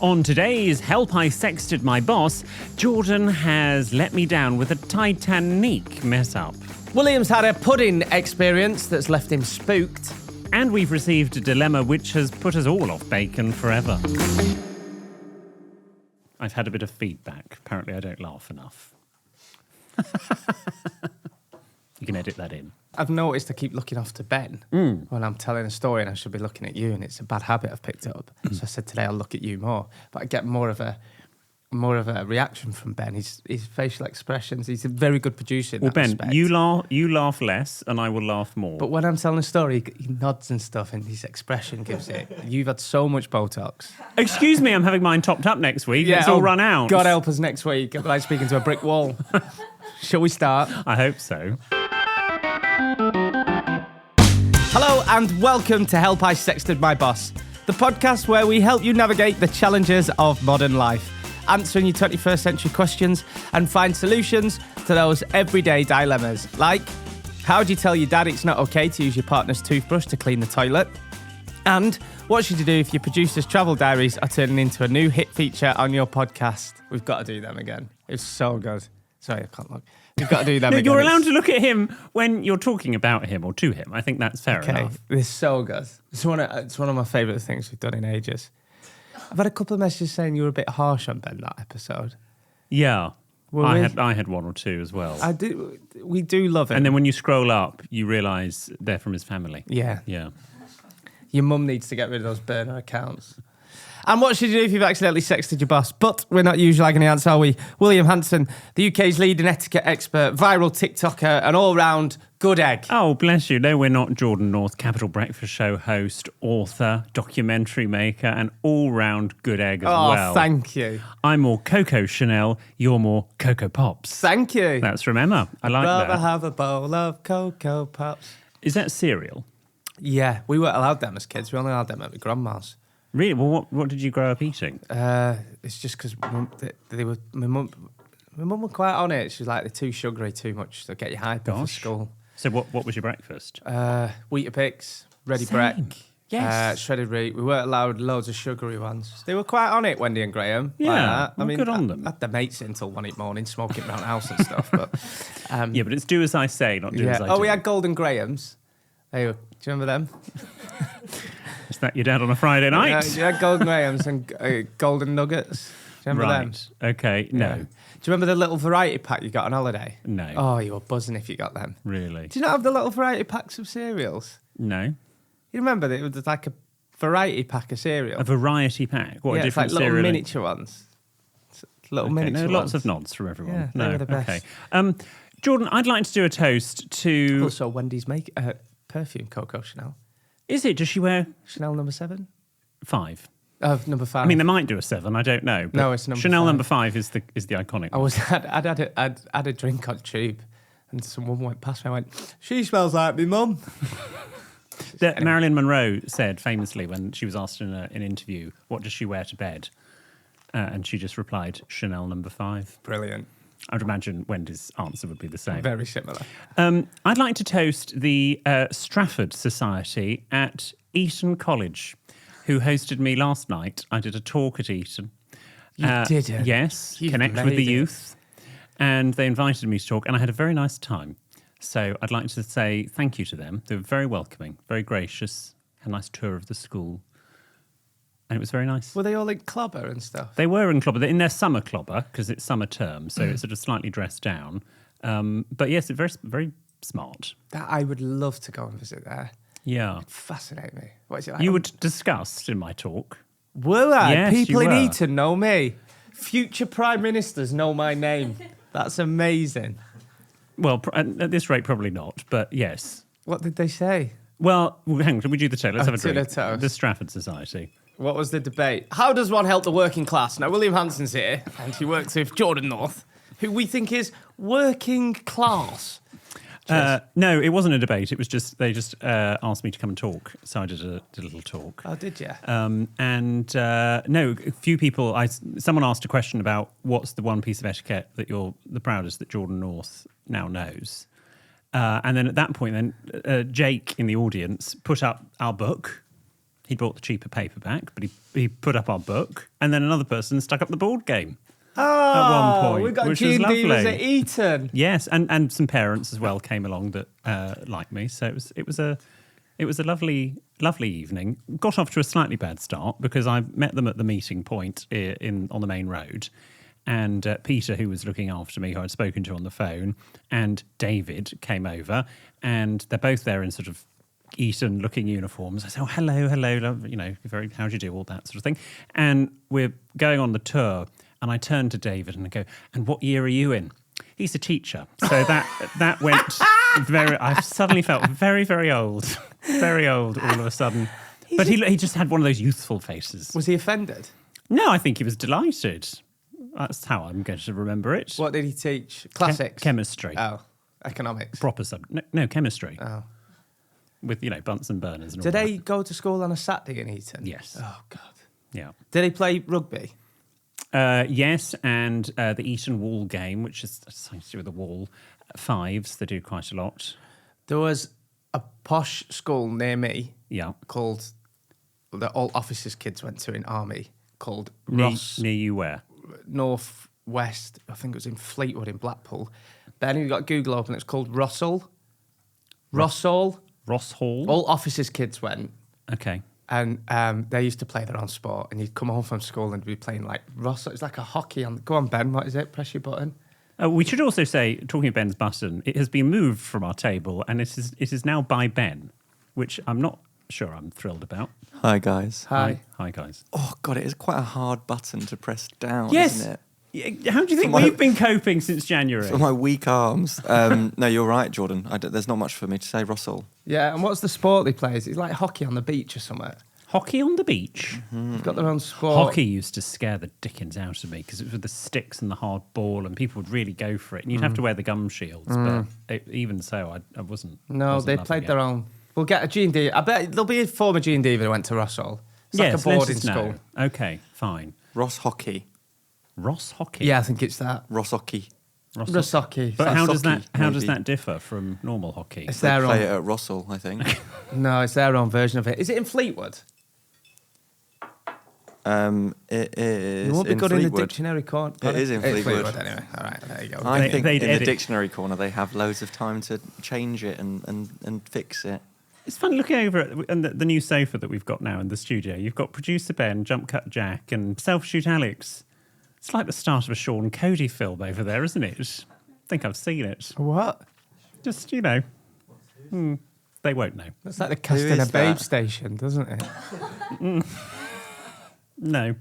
On today's Help I Sexted My Boss, Jordan has let me down with a Titanic mess up. William's had a pudding experience that's left him spooked. And we've received a dilemma which has put us all off bacon forever. I've had a bit of feedback. Apparently I don't laugh enough. You can edit that in. I've noticed I keep looking off to Ben when I'm telling a story and I should be looking at you, and it's a bad habit I've picked up. So I said today I'll look at you more. But I get more of a reaction from Ben. His facial expressions, he's a very good producer in that Ben, respect. you laugh less and I will laugh more. But when I'm telling a story, he nods and stuff and his expression gives it. You've had so much Botox. Excuse me, I'm having mine topped up next week. It's all run out. God help us next week. I'm like speaking to a brick wall. Shall we start? I hope so. Hello and welcome to Help I Sexted My Boss, the podcast where we help you navigate the challenges of modern life, answering your 21st century questions and find solutions to those everyday dilemmas, like how do you tell your dad it's not okay to use your partner's toothbrush to clean the toilet? And what should you do if your producer's travel diaries are turning into a new hit feature on your podcast? We've got to do them again. It's so good. Sorry, I can't look. We've got to do them again. You're allowed to look at him when you're talking about him or to him. I think that's fair enough. It's so good. It's one of my favourite things we've done in ages. I've had a couple of messages saying you were a bit harsh on Ben that episode. Yeah. I had one or two as well. We do love it. And then when you scroll up, you realise they're from his family. Yeah. Yeah. Your mum needs to get rid of those burner accounts. And what should you do if you've accidentally sexted your boss? But we're not usually agony ants, are we? William Hanson, the UK's leading etiquette expert, viral TikToker, and all-round good egg. Oh, bless you. No, we're not. Jordan North, Capital Breakfast Show host, author, documentary maker, and all-round good egg as well. Oh, thank you. I'm more Coco Chanel, you're more Coco Pops. Thank you. That's from Emma. I like that. I'd rather have a bowl of Coco Pops. Is that cereal? Yeah, we weren't allowed them as kids. We only allowed them at my grandma's. Really? Well, what did you grow up eating? It's just because my mum were quite on it. She was like, they're too sugary, too much. They'll get you hyper for school. So what was your breakfast? Weetabix, ready Same. break, Yes. shredded wheat. We weren't allowed loads of sugary ones. They were quite on it, Wendy and Graham. Yeah, like that. well, good on them. I had their mates in until 1 morning, smoking around the house and stuff. But Yeah, but it's do as I say, not do as I do. Oh, we had Golden Grahams. Do you remember them? Is that your dad on a Friday night? You had Golden Grahams and Golden Nuggets. Do you remember them? Okay, no. Yeah. Do you remember the little variety pack you got on holiday? No. Oh, you were buzzing if you got them. Really? Do you not have the little variety packs of cereals? No. You remember that it was like a variety pack of cereal? A variety pack? What, yeah, a different it's like little cereal? miniature ones. Little Okay, miniature no, ones. lots of nods from everyone. Yeah, no, they were the best. Okay. Jordan, I'd like to do a toast to... Also, Wendy's perfume, Coco Chanel. Is it? Does she wear... Chanel number 7? 5. Number 5. I mean, they might do a 7, I don't know. But No, it's number Chanel 5. number 5 is the iconic one. I'd had a drink on tube, and someone went past me and went, she smells like me mum. Marilyn Monroe said famously when she was asked in an interview, what does she wear to bed? And she just replied, Chanel number 5. Brilliant. I would imagine Wendy's answer would be the same. Very similar. I'd like to toast the Strafford Society at Eton College, who hosted me last night. I did a talk at Eton. You didn't? Yes, You've connect with made the it. youth. And they invited me to talk, and I had a very nice time. So I'd like to say thank you to them. They were very welcoming, very gracious, a nice tour of the school. And it was very nice. Were they all in clobber and stuff? They were in clobber. They're in their summer clobber, because it's summer term, so it's sort of slightly dressed down. But yes, it's very, very smart. That I would love to go and visit there. Yeah. It'd fascinate me. What is it like? You were discussed in my talk. Were I? Yes, People you in were. Eton know me. Future prime ministers know my name. That's amazing. Well, at this rate, probably not, but yes. What did they say? Well, hang on, can we do the toast? Let's have a do drink. the toast. The Strafford Society. What was the debate? How does one help the working class? Now, William Hanson's here, and he works with Jordan North, who we think is working class. No, it wasn't a debate. It was just, they just asked me to come and talk. So I did a little talk. Oh, did you? No, a few people, someone asked a question about what's the one piece of etiquette that you're the proudest that Jordan North now knows. And then at that point, Jake in the audience put up our book. He bought the cheaper paperback, but he put up our book, and then another person stuck up the board game. Oh, at one point, we got which was lovely. G&Divas at Eton. Yes, and some parents as well came along that liked me. So it was a lovely evening. Got off to a slightly bad start because I met them at the meeting point on the main road, and Peter, who was looking after me, who I'd spoken to on the phone, and David came over, and they're both there in sort of Eton-looking uniforms. I said, "Oh, hello, how do you do?" All that sort of thing, and we're going on the tour. And I turned to David and I go, "And what year are you in?" He's a teacher. So that went very... I suddenly felt very, very old. Very old all of a sudden. But he just had one of those youthful faces. Was he offended? No, I think he was delighted. That's how I'm going to remember it. What did he teach? Classics? Chemistry. Oh, economics. Proper No, chemistry. Oh. With, Bunsen burners and all Did that. they go to school on a Saturday in Eton? Yes. Oh, God. Yeah. Did he play rugby? Yes, and the Eton Wall game, which is something to do with the wall. Fives, they do quite a lot. There was a posh school near me called, that all officers' kids went to in army, called Ross. Near you where? North West, I think it was in Fleetwood in Blackpool. Then you got Google open, it's called Rossall. Rossall. Ross Hall? All officers' kids went. Okay. And they used to play their own sport, and you'd come home from school and be playing like Rossall. It's like a hockey on. Go on, Ben. What is it? Press your button. We should also say, talking of Ben's button, it has been moved from our table, and it is now by Ben, which I'm not sure I'm thrilled about. Hi, guys. Hi. Hi, guys. Oh, God, it is quite a hard button to press down, Yes. isn't it? How do you think we've been coping since January? For my weak arms. No, you're right, Jordan. There's not much for me to say, Russell. Yeah, and what's the sport they play? It's like hockey on the beach or something. Hockey on the beach? They've got their own sport. Hockey used to scare the dickens out of me because it was with the sticks and the hard ball, and people would really go for it. And you'd have to wear the gum shields, but even so, I wasn't. No, wasn't they loving played it. their own. We'll get a G&D. I bet there'll be a former G&D who went to Rossall. It's like a Yes, let boarding us know. school. Okay, fine. Ross Hockey. Ross Hockey? Yeah, I think it's that. Ross Hockey. Ross Hockey. But how does Socky, how does maybe. that differ from normal hockey? It's They their play own. it at Russell, I think. No, it's their own version of it. Is it in Fleetwood? It is It won't be in good in the Fleetwood. dictionary corner. It is in It's Fleetwood. anyway. All right, there you go. I think they'd in the edit. dictionary corner they have loads of time to change it and fix it. It's fun looking over at the new sofa that we've got now in the studio. You've got producer Ben, Jump Cut Jack, and Self Shoot Alex. It's like the start of a Sean Cody film over there, isn't it? I think I've seen it. What? Just, they won't know. That's like the cast in a is babe that? station, doesn't it? No.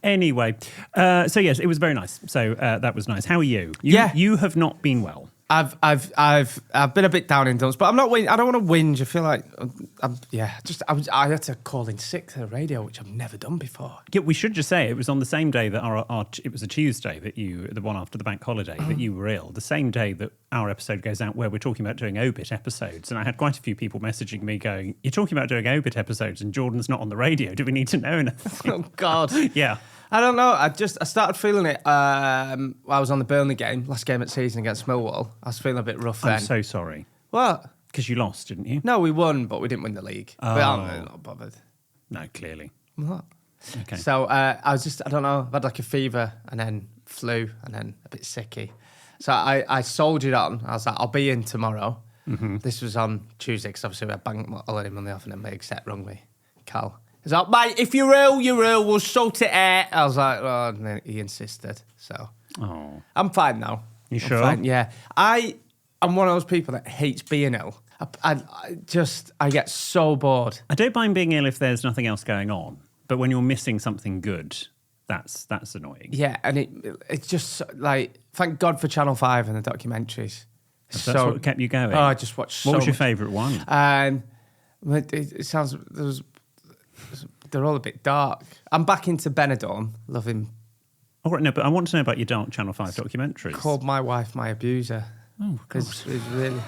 Anyway, so yes, it was very nice. So that was nice. How are you? You have not been well. I've been a bit down in dumps, but I'm not. I don't want to whinge. I feel like I had to call in sick to the radio, which I've never done before. Yeah, we should just say it was on the same day that it was a Tuesday that the one after the bank holiday, that you were ill. The same day that our episode goes out, where we're talking about doing obit episodes, and I had quite a few people messaging me going, "You're talking about doing obit episodes, and Jordan's not on the radio. Do we need to know anything?" Oh God. Yeah. I don't know. I started feeling it. I was on the Burnley game, last game at season against Millwall. I was feeling a bit rough then. I'm so sorry. What? Because you lost, didn't you? No, we won, but we didn't win the league. Oh. But I'm really not bothered. No, clearly. What? Okay. So I don't know. I've had like a fever and then flu and then a bit sicky. So I soldiered on. I was like, I'll be in tomorrow. Mm-hmm. This was on Tuesday because obviously we had bank holiday Monday off, and then my exec rung me, Cal. He's like, mate, if you're ill, you're ill. We'll sort it out. I was like, oh, and then he insisted. So I'm fine now. You I'm sure? Fine, yeah. I'm one of those people that hates being ill. I get so bored. I don't mind being ill if there's nothing else going on, but when you're missing something good, that's annoying. Yeah, and it's just like, thank God for Channel 5 and the documentaries. That's what kept you going. Oh, I just watched. What was your much. favourite one? And it sounds they're all a bit dark. I'm back into Benidorm, loving. Oh, right, no, but I want to know about your Dark Channel 5 documentaries. Called My Wife My Abuser. Oh, God. It's really.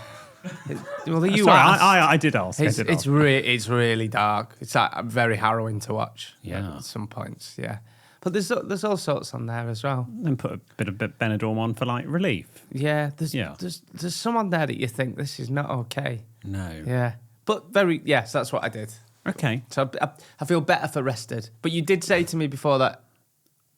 Well, you Sorry, asked. I did ask. It's really dark. It's very harrowing to watch. Yeah. At some points, yeah. But there's all sorts on there as well. Then put a bit of Benidorm on for like relief. Yeah, there's someone there that you think this is not okay. No. Yeah, but yes, that's what I did. Okay. So I feel better for rested. But you did say to me before that,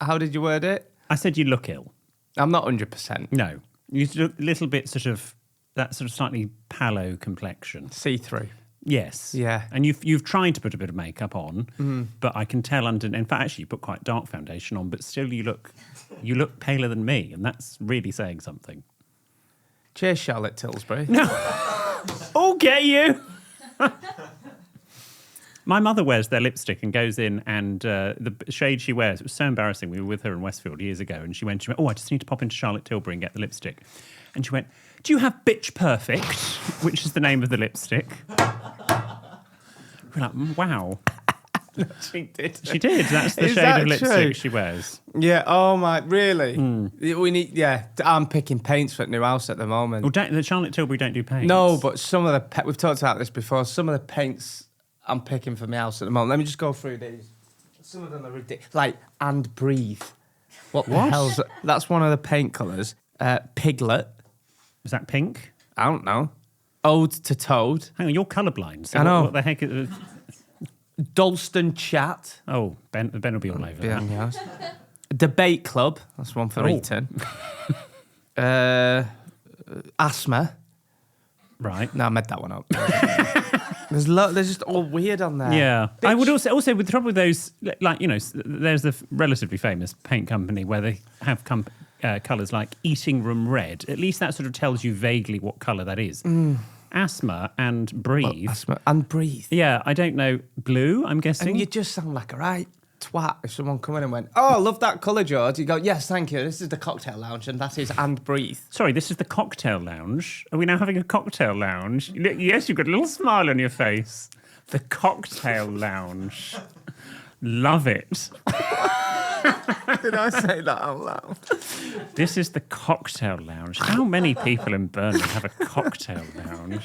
how did you word it? I said you look ill. I'm not 100%. No. You look a little bit that sort of slightly palo complexion. See-through. Yes. Yeah. And you've tried to put a bit of makeup on, but I can tell in fact, actually, you put quite dark foundation on, but still you look paler than me, and that's really saying something. Cheers, Charlotte Tilbury. No. I'll get you. My mother wears their lipstick and goes in, and the shade she wears, it was so embarrassing. We were with her in Westfield years ago, and she went, oh, I just need to pop into Charlotte Tilbury and get the lipstick. And she went, do you have Bitch Perfect, which is the name of the lipstick? We're like, wow. She did. She did. That's the shade of lipstick she wears. Yeah. Oh my. Really? We need. Yeah. I'm picking paints for the new house at the moment. Well, the Charlotte Tilbury don't do paints. No, but some of the we've talked about this before. Some of the paints I'm picking for my house at the moment. Let me just go through these. Some of them are ridiculous. Like And Breathe. What the hell's that? That's one of the paint colours. Piglet. Is that pink? I don't know. Ode to Toad. Hang on, you're colourblind. So I know. What the heck? Dalston Chat. Oh, Ben will be all over that. Yes. Debate Club. That's one for Eton. Asthma. Right. No, I made that one up. They're just all weird on there. Yeah. Bitch. I would also with the trouble with those, like, there's a relatively famous paint company where they have colours like Eating Room Red. At least that sort of tells you vaguely what colour that is. Asthma and Breathe. Asthma and Breathe. Yeah, I don't know. Blue, I'm guessing. And you just sound like a right twat if someone come in and went, oh, I love that colour, George. You go, yes, thank you. This is the cocktail lounge and that is And Breathe. Sorry, this is the cocktail lounge. Are we now having a cocktail lounge? Yes, you've got a little smile on your face. The cocktail lounge. Love it. Did I say that out loud? This is the cocktail lounge. How many people in Burnley have a cocktail lounge?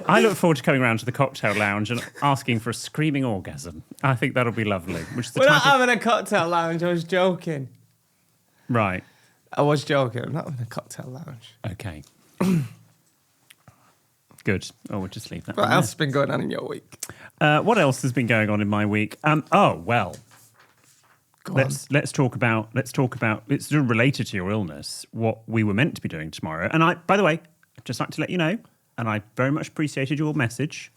I look forward to coming around to the cocktail lounge and asking for a screaming orgasm. I think that'll be lovely. Which is the We're type not having a cocktail lounge. I was joking. Right. I was joking. I'm not having a cocktail lounge. Okay. Good. Oh, we'll just leave that. What else has been going on in your week? What else has been going on in my week? Let's talk about it's sort of related to your illness, what we were meant to be doing tomorrow. And by the way, I'd just like to let you know, and I very much appreciated your message.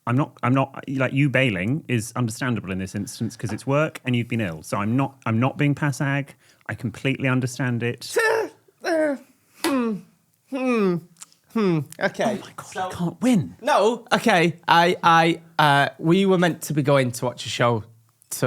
I'm not like you bailing is understandable in this instance because it's work and you've been ill. So I'm not being passag. I completely understand it. Okay. Oh my God, I can't win. No, okay. We were meant to be going to watch a show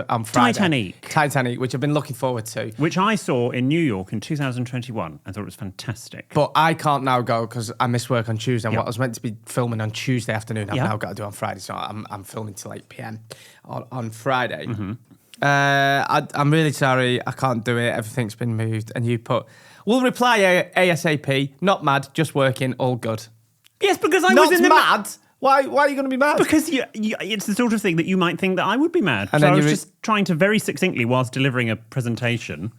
on Friday. Titanic, which I've been looking forward to. Which I saw in New York in 2021. I thought it was fantastic. But I can't now go because I missed work on Tuesday. And Yep. what I was meant to be filming on Tuesday afternoon, I've Yep. now got to do on Friday. So I'm filming till 8 p.m. on Friday. Mm-hmm. I'm really sorry. I can't do it. Everything's been moved. And you put, we'll reply ASAP. Not mad, just working. All good. Yes, because I Not was in the mad. Why are you going to be mad? Because it's the sort of thing that you might think that I would be mad. And so then I was you just trying to very succinctly, whilst delivering a presentation,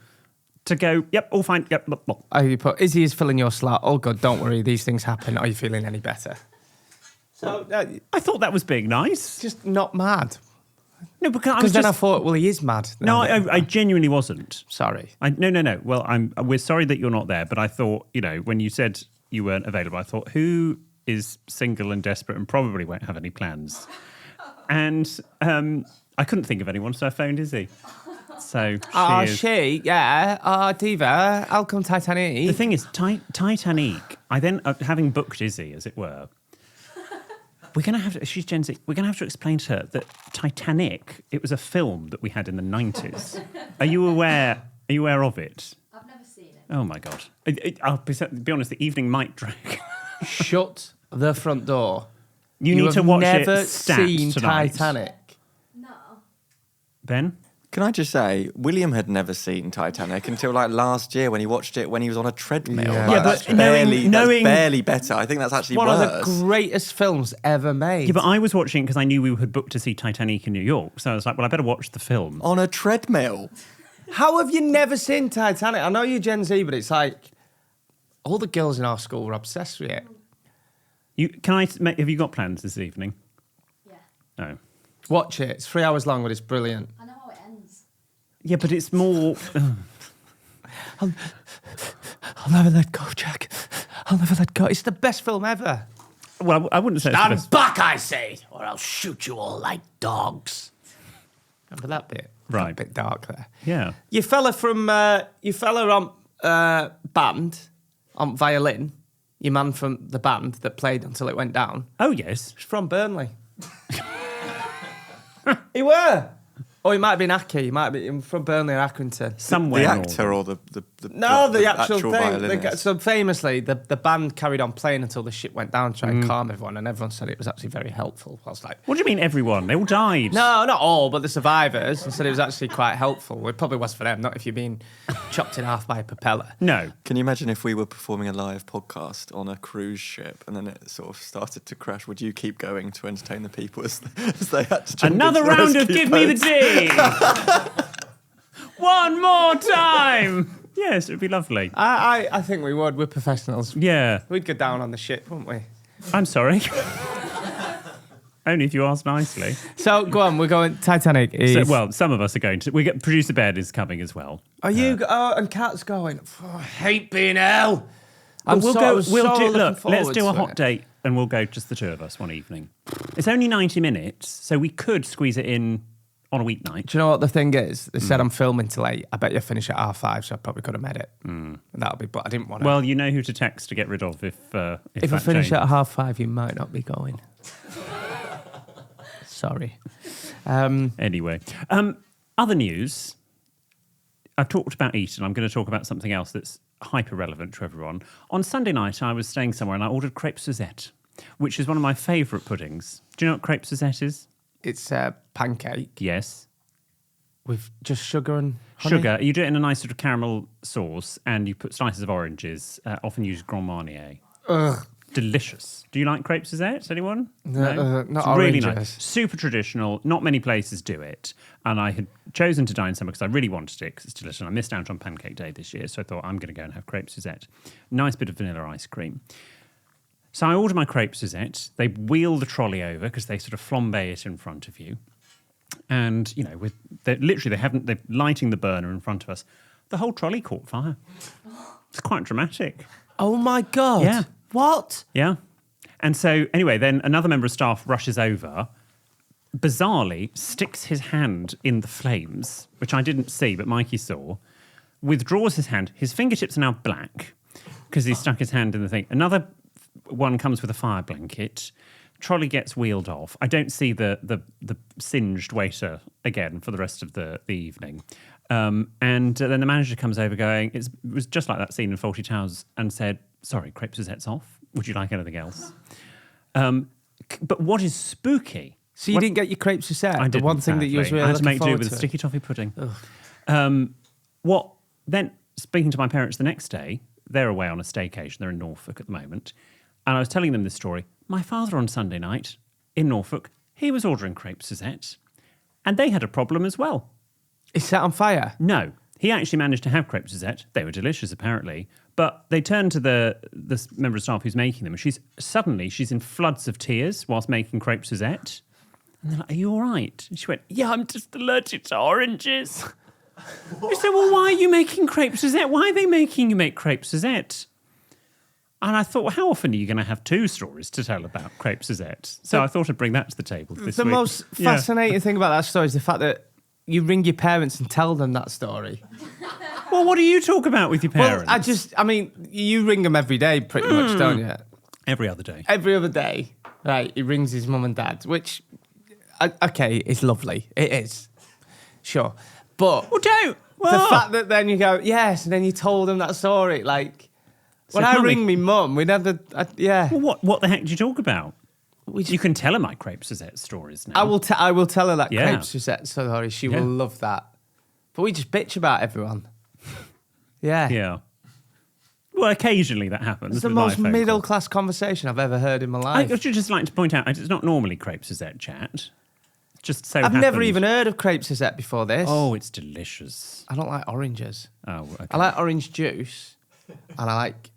to go, yep, all fine, yep, blah, blah. Oh, you put, Izzy is filling your slot. All good, don't worry. These things happen. Are you feeling any better? So I thought that was being nice. just not mad. No, because I was Because then just... I thought, well, he is mad. No, I genuinely wasn't. Sorry. No. Well, we're sorry that you're not there, but I thought, when you said you weren't available, I thought, who is single and desperate and probably won't have any plans? And I couldn't think of anyone, so I phoned Izzy. So Diva, I'll come Titanic. The thing is, Titanic, I then, having booked Izzy, as it were, we're going to have to, she's Gen Z, we're going to have to explain to her that Titanic, it was a film that we had in the 90s. Are you aware of it? I've never seen it. Oh, my God. I'll be honest, the evening might drag. Shut the front door. You need to watch it never stat seen tonight. Titanic. No. Ben? Can I just say, William had never seen Titanic until like last year when he watched it when he was on a treadmill. Yeah. Like, Yeah, that's but knowing- that's barely better. I think that's actually One worse. of the greatest films ever made. Yeah, but I was watching because I knew we had booked to see Titanic in New York. So I was like, well, I better watch the film. On a treadmill. How have you never seen Titanic? I know you're Gen Z, but it's like all the girls in our school were obsessed with it. Have you got plans this evening? No. Watch it. It's 3 hours long, but it's brilliant. I know how it ends. Yeah, but it's more... I'll never let go, Jack. I'll never let go. It's the best film ever. Well, I wouldn't say it's the best. Stand back, I say, or I'll shoot you all like dogs. Remember that bit? Right. That bit dark there. Yeah. Your fella on band, on violin, your man from the band that played until it went down, Oh, yes. he's from Burnley. He were. Or he might have been Aki. He might have been from Burnley or Accrington. Somewhere The northern. actor or the No, the actual thing. violinist? So famously, the band carried on playing until the shit went down to try and calm everyone, and everyone said it was actually very helpful. I was like, What do you mean everyone? They all died. no, not all, but the survivors, and said it was actually quite helpful. It probably was for them, not if you're being chopped in half by a propeller. No. Can you imagine if we were performing a live podcast on a cruise ship and then it sort of started to crash? Would you keep going to entertain the people as they had to jump Another into the round of rescue Give Me the boat? Tea! One more time! Yes, it would be lovely. I think we would. We're professionals. Yeah. We'd go down on the ship, wouldn't we? I'm sorry. Only if you ask nicely. So, go on, we're going... Titanic is... So, well, some of us are going to... Producer Baird is coming as well. Are you... and Kat's going... Oh, I hate being hell. I'm We'll so, go. I was so looking Look, let's forward do a to hot it. date and we'll go just the two of us one evening. It's only 90 minutes, so we could squeeze it in on a weeknight. Do you know what the thing is? They said I'm filming till 8. I bet you finish at 5:30, so I probably could have made it. And that'll be... But I didn't want to... Well, you know who to text to get rid of if if I that finish changes. at 5:30, you might not be going. Sorry. Anyway, other news. I've talked about Eton. I'm going to talk about something else that's hyper relevant to everyone. On Sunday night, I was staying somewhere and I ordered Crêpe Suzette, which is one of my favourite puddings. Do you know what Crêpe Suzette is? It's a pancake Yes. with just sugar and honey. Sugar. You do it in a nice sort of caramel sauce and you put slices of oranges, often use Grand Marnier. Ugh. Delicious. Do you like Crêpe Suzette? Anyone? No, not It's really oranges. nice. Super traditional. Not many places do it. And I had chosen to dine somewhere because I really wanted it because it's delicious. And I missed out on Pancake Day this year, so I thought I'm going to go and have Crêpe Suzette. Nice bit of vanilla ice cream. So I ordered my Crêpe Suzette. They wheel the trolley over because they sort of flambe it in front of you. And, you know, they're lighting the burner in front of us. The whole trolley caught fire. It's quite dramatic. Oh my God. Yeah. What? Yeah. And so, anyway, then another member of staff rushes over, bizarrely sticks his hand in the flames, which I didn't see, but Mikey saw, withdraws his hand. His fingertips are now black because he stuck his hand in the thing. Another one comes with a fire blanket. Trolley gets wheeled off. I don't see the singed waiter again for the rest of the evening. And then the manager comes over going, it was just like that scene in Fawlty Towers, and said, sorry, Crêpe Suzette's off. Would you like anything else? But what is spooky... So you didn't get your crêpe Suzette? I did The one thing that you was really I had to looking make do forward with to? sticky toffee pudding. Then, speaking to my parents the next day, they're away on a staycation. They're in Norfolk at the moment. And I was telling them this story. My father on Sunday night in Norfolk, he was ordering Crêpe Suzette. And they had a problem as well. Is set on fire? No, he actually managed to have Crêpe Suzette. They were delicious, apparently. But they turned to the member of staff who's making them, and she's in floods of tears whilst making Crêpe Suzette. And they're like, are you all right? And she went, yeah, I'm just allergic to oranges. I said, well, why are you making Crêpe Suzette? Why are they making you make Crêpe Suzette? And I thought, well, how often are you going to have two stories to tell about Crêpe Suzette? So I thought I'd bring that to the table this week. The most fascinating thing about that story is the fact that you ring your parents and tell them that story. Well, what do you talk about with your parents? Well, you ring them every day pretty much, don't you? Every other day. Every other day, right, he rings his mum and dad, which, okay, is lovely. It is. Sure. But Well, don't. the fact that then you go, yes, and then you told them that story, like, So when I normally- ring me mum, we never, yeah. Well, what the heck do you talk about? You can tell her my Crêpe Suzette stories now. I will tell her that Yeah. Crêpe Suzette story. She Yeah. will love that. But we just bitch about everyone. Yeah. Yeah. Well, occasionally that happens. It's the with my most phone middle call. class conversation I've ever heard in my I life. would just like to point out, it's not normally Crêpe Suzette chat. Just so I've never happened- even heard of Crêpe Suzette before this. Oh, it's delicious. I don't like oranges. Oh, okay. I like orange juice, and I like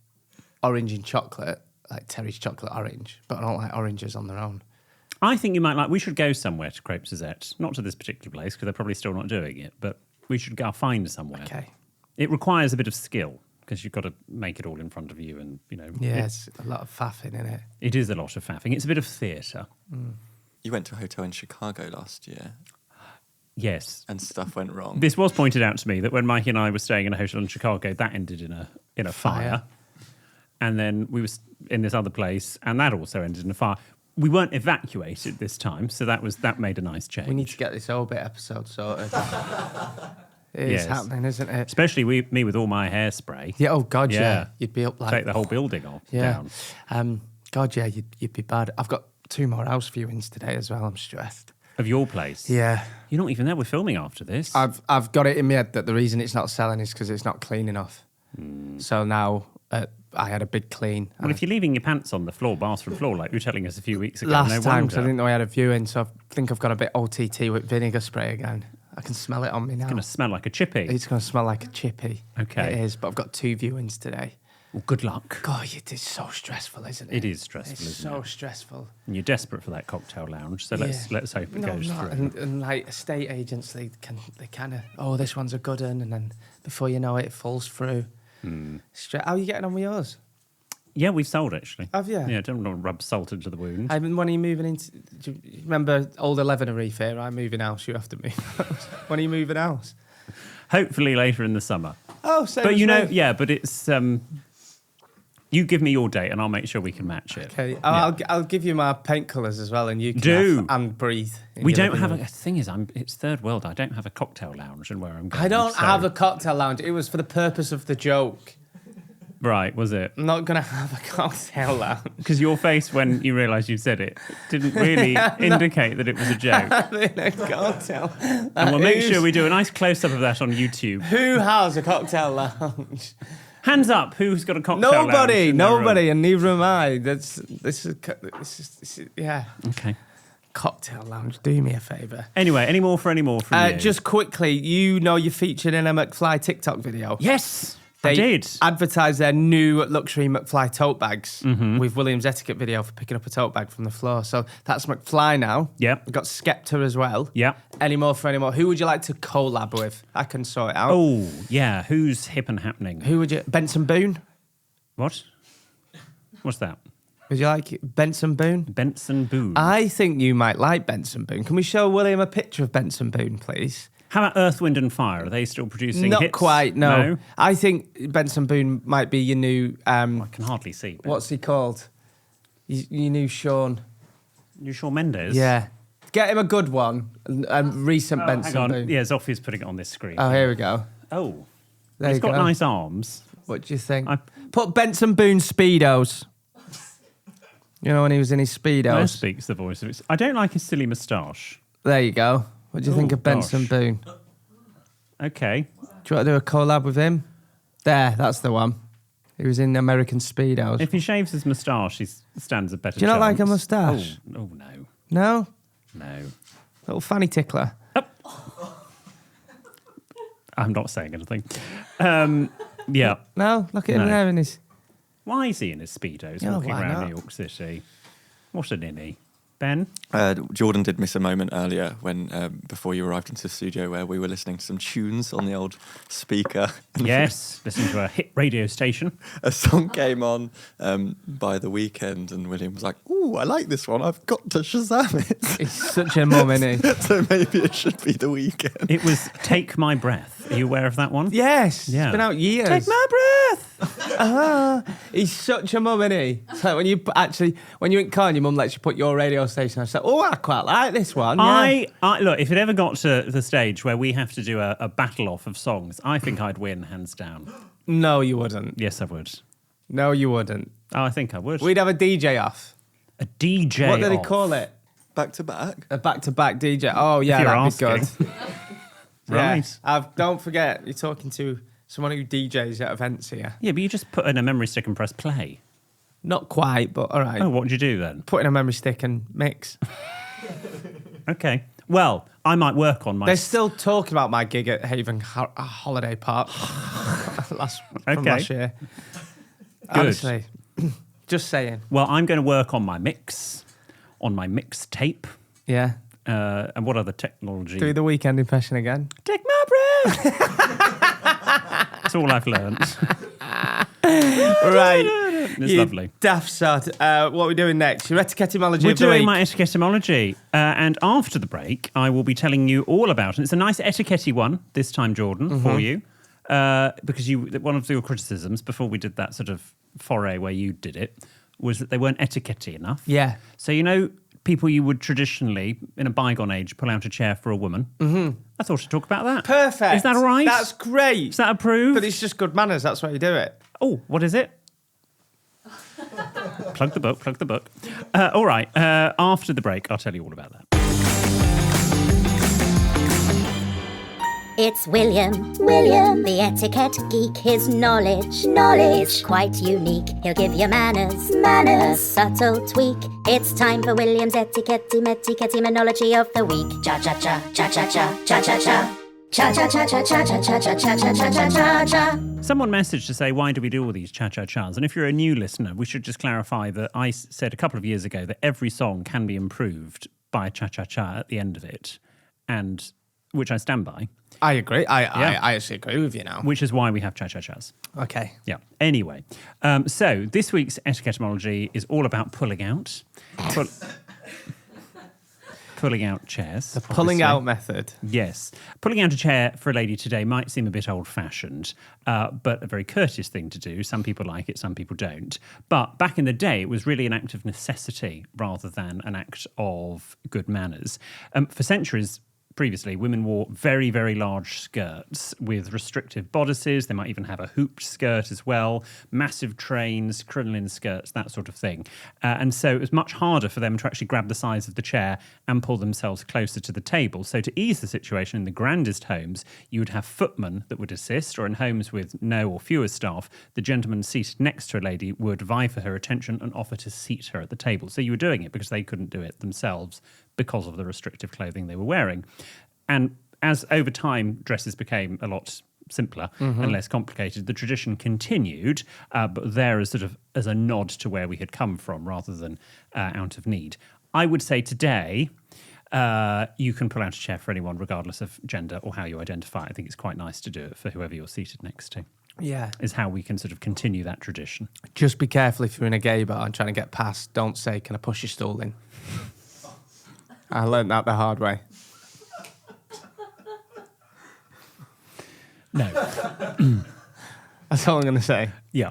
orange in chocolate, like Terry's chocolate orange, but I don't like oranges on their own. I think you might like. We should go somewhere to Crêpe Suzette. Not to this particular place because they're probably still not doing it. But we should go find somewhere. Okay. It requires a bit of skill because you've got to make it all in front of you, and Yeah, it's a lot of faffing in it. it is a lot of faffing. It's a bit of theatre. You went to a hotel in Chicago last year Yes. and stuff went wrong. This was pointed out to me that when Mikey and I were staying in a hotel in Chicago, that ended in a fire. And then we were in this other place, and that also ended in a fire. We weren't evacuated this time, so that made a nice change. We need to get this Orbit episode sorted. It is Yes. happening, isn't it? Especially me with all my hairspray. Yeah, oh God, yeah. Yeah. You'd be up like... Take the whole building off Yeah. down. God, yeah, you'd be bad. I've got 2 more house viewings today as well. I'm stressed. Of your place. Yeah. You're not even there. We're filming after this. I've got it in my head that the reason it's not selling is because it's not clean enough. So now I had a big clean. Well, if you're leaving your pants on the floor, bathroom floor, like you were telling us a few weeks ago, Last no time, because I wonder. didn't know I had a viewing, so I think I've got a bit OTT with vinegar spray again. I can smell it on me now. It's going to smell like a chippy. It's going to smell like a chippy. Okay. It is, but I've got 2 viewings today. Well, good luck. God, it is so stressful, isn't it? It is stressful, It's isn't so it? stressful. And you're desperate for that cocktail lounge, so let's hope it goes through. And like estate agents, they kind of, oh, this one's a good one, and then before you know it, it falls through. How are you getting on with yours? Yeah, we've sold actually. Have you? Yeah, don't want to rub salt into the wound. When are you moving into? Do you remember old 11 Reef here? I'm moving house. You have to move house. When are you moving house? Hopefully later in the summer. Oh, same But as you know, me. yeah, but it's you give me your date and I'll make sure we can match it. Okay, Yeah. I'll give you my paint colours as well, and you can Do. have and breathe. in We your don't living have room. the thing is, it's third world. I don't have a cocktail lounge and where I'm going. I don't so- have a cocktail lounge. It was for the purpose of the joke. Right, was it? I'm not gonna have a cocktail lounge. Because your face when you realised you said it didn't really indicate that it was a joke. In a cocktail. And we'll make sure we do a nice close-up of that on YouTube. Who has a cocktail lounge? Hands up, who's got a cocktail lounge? Nobody, in their room? nobody, and neither am I. This is yeah. Okay. Cocktail lounge. Do me a favour. Anyway, any more from you? Just quickly, you're featured in a McFly TikTok video. Yes, They I did. advertise their new luxury McFly tote bags with William's Etiquette video for picking up a tote bag from the floor. So that's McFly now. Yep. We've got Skepta as well. Yep. Any more? Who would you like to collab with? I can sort it out. Oh, yeah. Who's hip and happening? Who would you... Benson Boone? What? What's that? Would you like it? Benson Boone? Benson Boone. I think you might like Benson Boone. Can we show William a picture of Benson Boone, please? How about Earth, Wind and Fire? Are they still producing Not hits? quite, no. I think Benson Boone might be your new... I can hardly see. But what's he called? Your new Sean. you Shawn Mendes? Yeah. Get him a good one. Recent Oh, Benson hang on. Boone. Yeah, Zoffy's putting it on this screen. Oh, here we go. Oh. There He's you got go. nice arms. What do you think? I- Put Benson Boone Speedos. You know when he was in his There Speedos? speaks the voice of it. I don't like his silly moustache. There you go. What do you think Oh, of Benson gosh. Boone? Okay. Do you want to do a collab with him? There, that's the one. He was in American Speedos. If he shaves his moustache, he stands a better Do you not like a chance. moustache? Oh, no. No? No. Little fanny tickler. I'm not saying anything. Yeah. No? Look at him No. there in his... Why is he in his Speedos Yeah, walking why around not? New York City? What a ninny. Ben? Jordan did miss a moment earlier when before you arrived into the studio where we were listening to some tunes on the old speaker. Yes. Listen to a hit radio station. A song came on by The Weeknd and William was like, "Ooh, I like this one. I've got to Shazam it." He's such a mum, isn't he? So maybe it should be The Weeknd. It was Take My Breath. Are you aware of that one? Yes. Yeah. It's been out years. Take my breath. He's such a mum, isn't he? It's like when you're in car and your mum lets you put your radio station on, she's like, oh, I quite like this one. Yeah. I look, if it ever got to the stage where we have to do a battle off of songs, I think I'd win, hands down. No, you wouldn't. Yes, I would. No, you wouldn't. Oh, I think I would. We'd have a DJ off. A DJ What do they off. call it? Back to back. A back-to-back DJ. Oh, yeah, If you're that'd be asking. good. Right. Yeah. Don't forget, you're talking to someone who DJs at events here. Yeah, but you just put in a memory stick and press play. Not quite, but all right. Oh, what would you do then? Put in a memory stick and mix. Okay. Well, I might work on my... They're still talking about my gig at Haven Holiday Park from Okay. last year. Honestly, just saying. Well, I'm going to work on my mix on my mixtape. Yeah. And what other technology? Do the Weekend impression again. Take my breath. That's all I've learned. Right. It's lovely. Daft sod. What are we doing next? Your etiquetteology We're of the doing week. my etiquetteology. And after the break, I will be telling you all about it. It's a nice etiquette one this time, Jordan, for you. Because one of your criticisms before we did that sort of foray where you did it was that they weren't etiquette-y enough. Yeah. So, people you would traditionally, in a bygone age, pull out a chair for a woman. Mm-hmm. I thought I'd talk about that. Perfect. Is that all right? That's great. Is that approved? But it's just good manners. That's why you do it. Oh, what is it? Plug the book. All right. After the break, I'll tell you all about that. It's William, the etiquette geek. His knowledge is quite unique. He'll give you manners, a subtle tweak. It's time for William's etiquette-menology of the week. Cha-cha-cha, cha-cha-cha, cha-cha-cha. Cha-cha-cha-cha-cha-cha-cha-cha-cha-cha-cha. Someone messaged to say, why do we do all these cha-cha-chas? And if you're a new listener, we should just clarify that I said a couple of years ago that every song can be improved by a cha-cha-cha at the end of it, and which I stand by. I agree. I actually agree with you now. Which is why we have cha-cha-chas. Okay. Yeah. Anyway, so this week's etiquetteology is all about pulling out. Pulling out chairs. The pulling out method. Yes. Pulling out a chair for a lady today might seem a bit old-fashioned, but a very courteous thing to do. Some people like it, some people don't. But back in the day, it was really an act of necessity rather than an act of good manners. For centuries previously, women wore very, very large skirts with restrictive bodices. They might even have a hooped skirt as well, massive trains, crinoline skirts, that sort of thing. And so it was much harder for them to actually grab the sides of the chair and pull themselves closer to the table. So to ease the situation in the grandest homes, you would have footmen that would assist, or in homes with no or fewer staff, the gentleman seated next to a lady would vie for her attention and offer to seat her at the table. So you were doing it because they couldn't do it themselves because of the restrictive clothing they were wearing. And as over time dresses became a lot simpler and less complicated, the tradition continued, but there as sort of as a nod to where we had come from rather than out of need. I would say today you can pull out a chair for anyone regardless of gender or how you identify. I think it's quite nice to do it for whoever you're seated next to. Yeah. Is how we can sort of continue that tradition. Just be careful if you're in a gay bar and trying to get past. Don't say, can I push your stool in? I learned that the hard way. No. That's all I'm going to say. Yeah.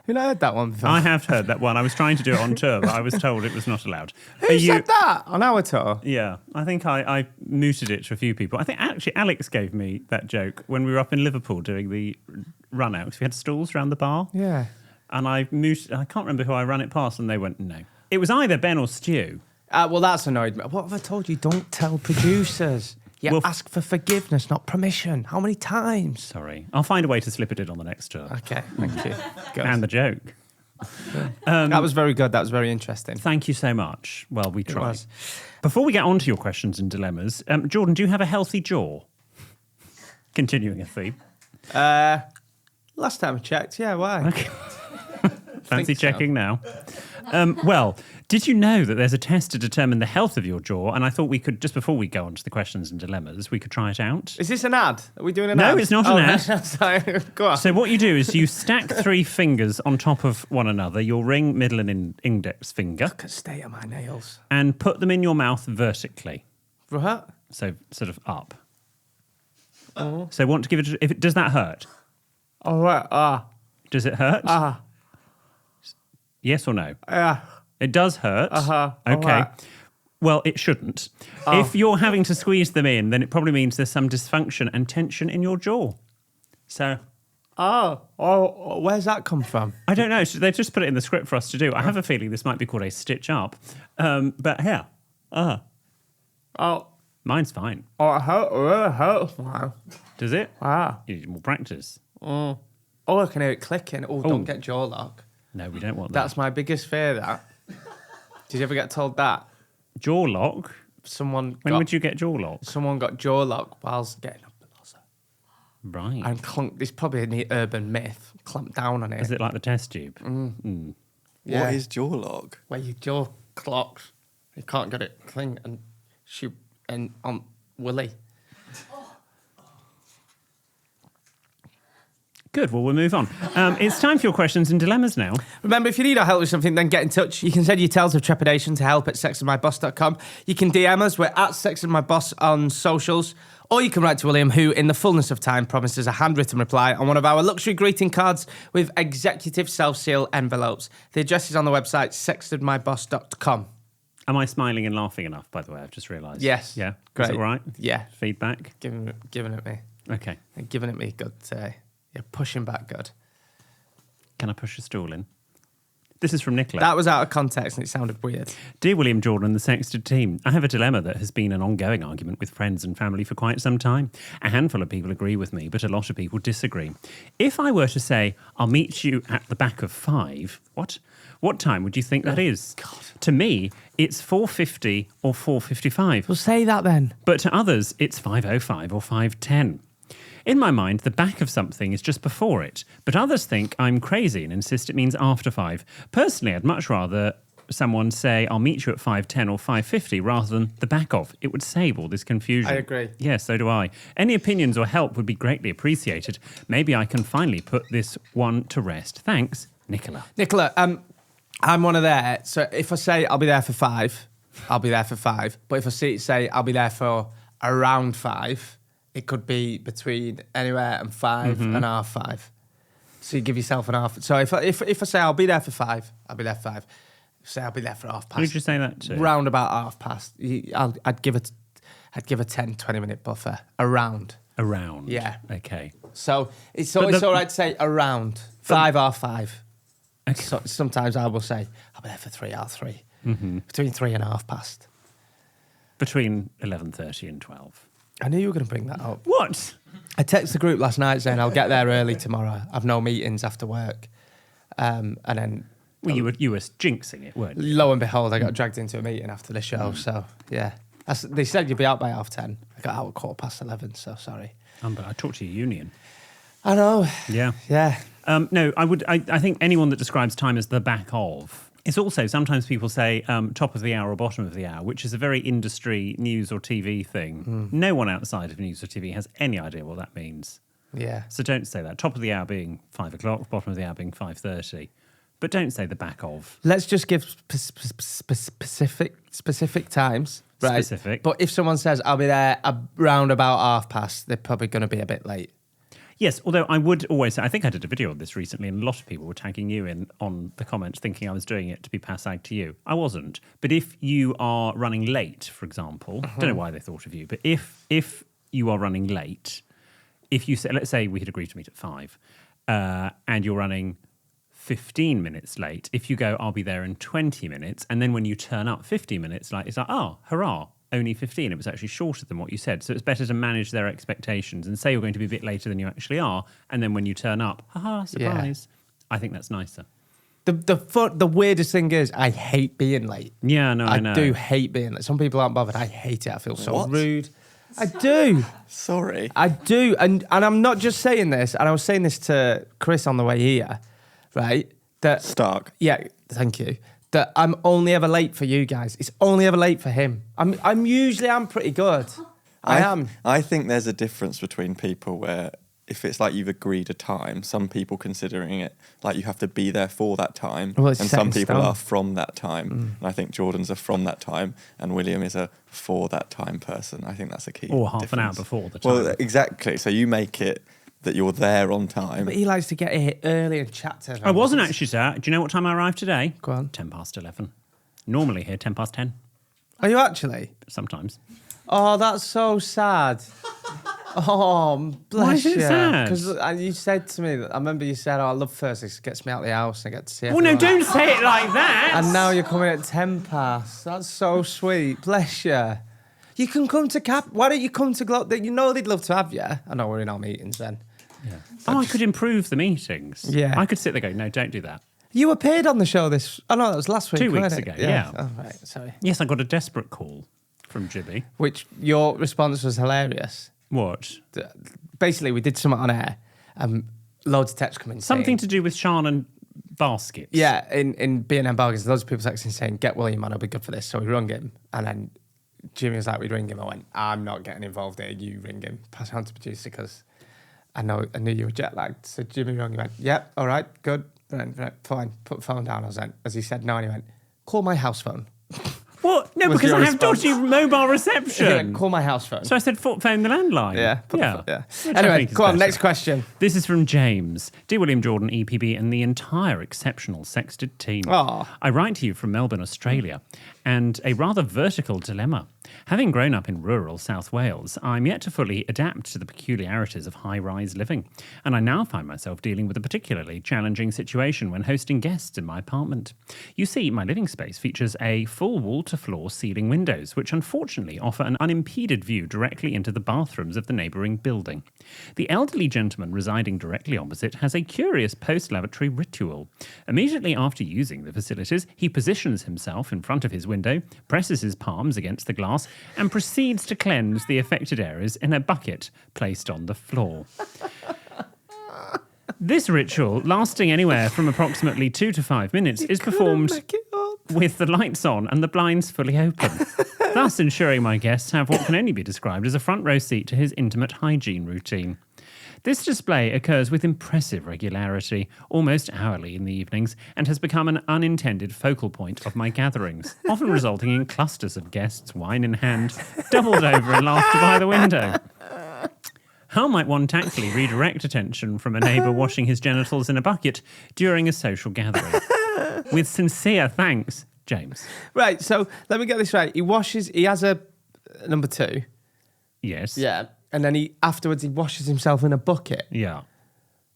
You not heard that one before? I have heard that one. I was trying to do it on tour, but I was told it was not allowed. Who said that on our tour? Yeah, I think I mooted it to a few people. I think actually Alex gave me that joke when we were up in Liverpool doing the run out. We had stools around the bar. Yeah. And I can't remember who I ran it past, and they went, no. It was either Ben or Stu. Well, that's annoyed me. What have I told you? Don't tell producers. Well, ask for forgiveness, not permission. How many times? Sorry. I'll find a way to slip it in on the next tour. Okay, thank you. Good. And the joke. That was very good. That was very interesting. Thank you so much. Well, we tried. was. Before we get on to your questions and dilemmas, Jordan, do you have a healthy jaw? Continuing a theme. Last time I checked, yeah, why? Okay. Fancy so. checking now. Well, did you know that there's a test to determine the health of your jaw? And I thought we could, just before we go on to the questions and dilemmas, we could try it out. Is this an ad? Are we doing an ad? No, it's not an ad. Sorry, go on. So what you do is you stack 3 fingers on top of one another, your ring, middle and index finger, Look at the state of my nails. and put them in your mouth vertically. Right? So sort of up. So want to give it, does that hurt? All right. Does it hurt? Yes or no? It does hurt. Uh-huh. Okay. All right. Well, it shouldn't. If you're having to squeeze them in, then it probably means there's some dysfunction and tension in your jaw. So where's that come from? I don't know. So they just put it in the script for us to do. I have a feeling this might be called a stitch up. But here. Mine's fine. It hurts. Wow. Does it? Wow. You need more practice. I can hear it clicking. Don't get jaw lock. No, we don't want that. That's my biggest fear, that. Did you ever get told that? Jaw lock? When would you get jaw lock? Someone got jaw lock whilst getting up the nozzle. Right. And clunk. This is probably an urban myth. Clamp down on it. Is it like the test tube? What is jaw lock? Where your jaw clocks. You can't get it thing. And on Willie. Good, well, we'll move on. It's time for your questions and dilemmas now. Remember, if you need our help with something, then get in touch. You can send your tales of trepidation to help@sexandmyboss.com. You can DM us. We're at sexandmyboss on socials. Or you can write to William, who, in the fullness of time, promises a handwritten reply on one of our luxury greeting cards with executive self-seal envelopes. The address is on the website, sexandmyboss.com. Am I smiling and laughing enough, by the way? I've just realised. Yes. Yeah? Great. Is it all right? Yeah. Feedback? Giving it me. Okay. Giving it me good today. You're pushing back good. Can I push a stool in? This is from Nicola. That was out of context and it sounded weird. Dear William, Jordan and the Sexted team, I have a dilemma that has been an ongoing argument with friends and family for quite some time. A handful of people agree with me, but a lot of people disagree. If I were to say, I'll meet you at the back of 5, what time would you think that is? God. To me, it's 4:50 or 4:55. Well, say that then. But to others, it's 5:05 or 5:10. In my mind, the back of something is just before it, but others think I'm crazy and insist it means after 5. Personally, I'd much rather someone say, I'll meet you at 5:10 or 5:50 rather than the back of. It would save all this confusion. I agree. Yes, so do I. Any opinions or help would be greatly appreciated. Maybe I can finally put this one to rest. Thanks, Nicola. Nicola, I'm one of there. So if I say I'll be there for 5, I'll be there for 5. But if I say I'll be there for around 5, it could be between anywhere and 5 and half 5. So you give yourself an half. So if I say I'll be there for 5, I'll be there for 5. Say I'll be there for half past. Who did you say that to? Round about half past. I'd give a 10, 20 minute buffer. Around. Yeah. Okay. So it's all right to say around 5 or 5. Okay. So sometimes I will say I'll be there for 3 or 3. Between 3 and half past. Between 11:30 and 12. I knew you were going to bring that up. What? I texted the group last night saying I'll get there early tomorrow. I've no meetings after work. And then... Well, you were jinxing it, weren't you? Lo and behold, I got dragged into a meeting after the show. So, yeah. They said you'd be out by 10:30. I got out at 11:15, so sorry. But I talked to your union. I know. Yeah. Yeah. No, I think anyone that describes time as the back of... It's also, sometimes people say top of the hour or bottom of the hour, which is a very industry news or TV thing. No one outside of news or TV has any idea what that means. Yeah. So don't say that. Top of the hour being 5 o'clock, bottom of the hour being 5:30. But don't say the back of. Let's just give specific times. Right. Specific. But if someone says, I'll be there around about half past, they're probably going to be a bit late. Yes, although I would always say, I think I did a video on this recently and a lot of people were tagging you in on the comments thinking I was doing it to be passag to you. I wasn't. But if you are running late, for example, don't know why they thought of you, but if you are running late, if you say, let's say we had agreed to meet at 5 and you're running 15 minutes late, if you go, I'll be there in 20 minutes, and then when you turn up 50 minutes late, it's like, oh, hurrah. Only 15. It was actually shorter than what you said. So it's better to manage their expectations and say you're going to be a bit later than you actually are. And then when you turn up, haha, surprise. Yeah. I think that's nicer. The weirdest thing is I hate being late. Yeah, no, I know. I do hate being late. Some people aren't bothered. I hate it. I feel so rude. I do. Sorry. I do. And I'm not just saying this. And I was saying this to Chris on the way here, right? That Stark. Yeah, thank you. That I'm only ever late for you guys. It's only ever late for him. I'm usually pretty good. I am. I think there's a difference between people where if it's like you've agreed a time, some people considering it like you have to be there for that time, well, and some people stone. are from that time. And I think Jordan's a from that time, and William is a for that time person. I think that's a key. Or half an hour difference. before the time. Well, exactly. So you make it that you're there on time. But he likes to get here early and chat to everyone. I wasn't actually, sir. Do you know what time I arrived today? Go on. 11:10. Normally here, 10:10. Are you actually? Sometimes. Oh, that's so sad. Oh, bless Why is it you. sad? Because you said to me, I remember you said, I love Thursdays, it gets me out of the house and I get to see Oh, everyone. no, don't say it like that. And now you're coming at 10 past. That's so sweet. Bless you. You can come to Cap. Why don't you come to Glow? You know they'd love to have you. I know we're in our meetings then. Yeah. I could improve the meetings. Yeah. I could sit there going, no, don't do that. You appeared on the show this... Oh, no, that was last week. 2 weeks wasn't ago, it? yeah. Oh, right, sorry. Yes, I got a desperate call from Jibby. Which your response was hilarious. What? Basically, we did something on air. Loads of texts coming. Something to do with Sean and baskets. Yeah, in B&M Bargains, loads of people texting saying, get William on, it'll be good for this. So we rung him, and then Jimmy was like, we'd ring him. I went, I'm not getting involved here, you ring him. Pass it on to producer, because I knew you were jet lagged. So Jimmy rung, he went, yep, all right, good, right, fine. Put the phone down. I was like, as he said no, and he went, call my house phone. What? No, because I have dodgy mobile reception. He went, call my house phone. So I said, phone the landline. Yeah. Which I Anyway, think is go on, better. next question. This is from James. Dear William Jordan, EPB, and the entire exceptional sexted team. Aw. I write to you from Melbourne, Australia, and a rather vertical dilemma. Having grown up in rural South Wales, I'm yet to fully adapt to the peculiarities of high-rise living, and I now find myself dealing with a particularly challenging situation when hosting guests in my apartment. You see, my living space features a full wall-to-floor ceiling windows, which unfortunately offer an unimpeded view directly into the bathrooms of the neighbouring building. The elderly gentleman residing directly opposite has a curious post-lavatory ritual. Immediately after using the facilities, he positions himself in front of his window, presses his palms against the glass, and proceeds to cleanse the affected areas in a bucket placed on the floor. This ritual, lasting anywhere from approximately 2 to 5 minutes, is performed with the lights on and the blinds fully open, thus ensuring my guests have what can only be described as a front row seat to his intimate hygiene routine. This display occurs with impressive regularity, almost hourly in the evenings, and has become an unintended focal point of my gatherings, often resulting in clusters of guests, wine in hand, doubled over in laughter by the window. How might one tactfully redirect attention from a neighbour washing his genitals in a bucket during a social gathering? With sincere thanks, James. Right, so let me get this right. He has a number 2. Yes. Yeah. And then afterwards he washes himself in a bucket. Yeah.